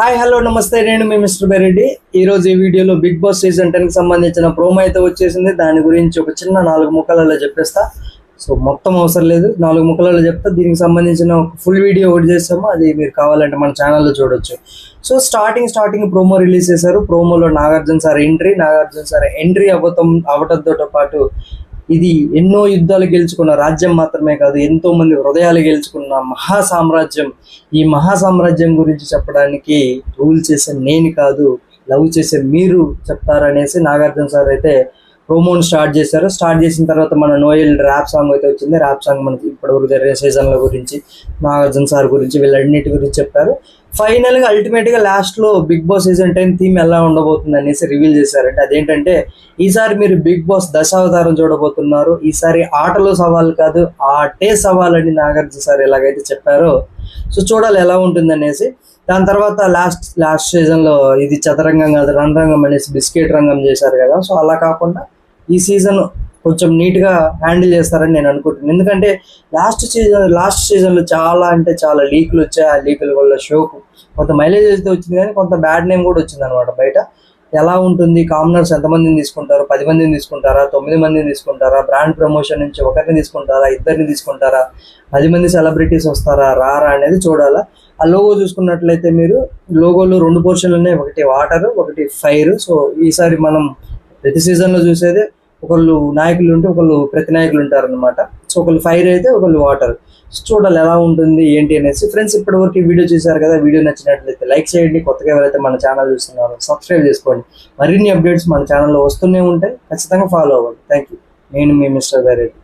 Hi hello నమస్తే, నేను మీ mister బెరెడ్డి. ఈరోజు ఈ వీడియోలో బిగ్ బాస్ సీజన్ 10కి సంబంధించిన ప్రోమో అయితే వచ్చేసింది. దాని గురించి ఒక చిన్న 4 ముక్కలలో చెప్పేస్తా. సో మొత్తం అవసరం లేదు, 4 ముక్కలలో చెప్తా. దీనికి సంబంధించిన ఒక ఫుల్ వీడియో ఒకటి చేస్తాము, అది మీరు కావాలంటే మన ఛానల్లో చూడొచ్చు. సో స్టార్టింగ్ ప్రోమో రిలీజ్ చేశారు. ప్రోమోలో నాగార్జున సార్ ఎంట్రీ అవటంతో పాటు ఇది ఎన్నో యుద్ధాలు గెలుచుకున్న రాజ్యం మాత్రమే కాదు, ఎంతో మంది హృదయాలు గెలుచుకున్న మహా సామ్రాజ్యం. ఈ మహా సామ్రాజ్యం గురించి చెప్పడానికి రూల్ చేసే నేను కాదు, లవ్ చేసే మీరు చెప్తారనేసి నాగార్జున సార్ అయితే ప్రోమోని స్టార్ట్ చేశారు. స్టార్ట్ చేసిన తర్వాత మన నోయల్ ర్యాప్ సాంగ్ అయితే వచ్చింది. ర్యాప్ సాంగ్ మనకి ఇప్పటివరకు జరిగే సీజన్ల గురించి, నాగార్జున సార్ గురించి, వీళ్ళన్నిటి గురించి చెప్పారు. ఫైనల్గా అల్టిమేట్గా లాస్ట్లో బిగ్ బాస్ సీజన్ 10 థీమ్ ఎలా ఉండబోతుంది అనేసి రివీల్ చేశారంటే అదేంటంటే, ఈసారి మీరు బిగ్ బాస్ దశావతారం చూడబోతున్నారు. ఈసారి ఆటలో సవాల్ కాదు, ఆటే సవాల్ అని నాగార్జున సార్ ఎలాగైతే చెప్పారో, సో చూడాలి ఎలా ఉంటుంది అనేసి. దాని తర్వాత లాస్ట్ సీజన్లో ఇది చదరంగం కాదు రణరంగం అనేసి బిస్కెట్ రంగం చేశారు కదా. సో అలా కాకుండా ఈ సీజన్ కొంచెం నీట్గా హ్యాండిల్ చేస్తారని నేను అనుకుంటున్నాను. ఎందుకంటే లాస్ట్ సీజన్లో చాలా లీకులు వచ్చాయి. ఆ లీకుల వల్ల షోకు కొంత మైలేజ్ అయితే వచ్చింది, కానీ కొంత బ్యాడ్ నేమ్ కూడా వచ్చింది అనమాట బయట. ఎలా ఉంటుంది, కామనర్స్ ఎంతమందిని తీసుకుంటారు, 10 మందిని తీసుకుంటారా, 9 మందిని తీసుకుంటారా, బ్రాండ్ ప్రమోషన్ నుంచి ఒకరిని తీసుకుంటారా, ఇద్దరిని తీసుకుంటారా, 10 మంది సెలబ్రిటీస్ వస్తారా రారా అనేది చూడాలా. ఆ లోగో చూసుకున్నట్లయితే మీరు లోగోలో 2 పోర్షన్లు ఉన్నాయి, ఒకటి వాటర్, ఒకటి ఫైర్. సో ఈసారి మనం ప్రతి సీజన్లో చూసేదే ఒకళ్ళు నాయకులు ఉంటే ఒకళ్ళు ప్రతినాయకులు ఉంటారనమాట. సో ఒకళ్ళు ఫైర్ అయితే ఒకళ్ళు వాటర్. చూడాలి ఎలా ఉంటుంది ఏంటి అనేసి. ఫ్రెండ్స్, ఇప్పటివరకు ఈ వీడియో చూశారు కదా, వీడియో నచ్చినట్లయితే లైక్ చేయండి. కొత్తగా ఎవరైతే మన ఛానల్ చూస్తున్నారో సబ్స్క్రైబ్ చేసుకోండి. మరిన్ని అప్డేట్స్ మన ఛానల్లో వస్తూనే ఉంటాయి, ఖచ్చితంగా ఫాలో అవ్వండి. Thank you. నేను మీ మిస్టర్ బెరెడ్డి.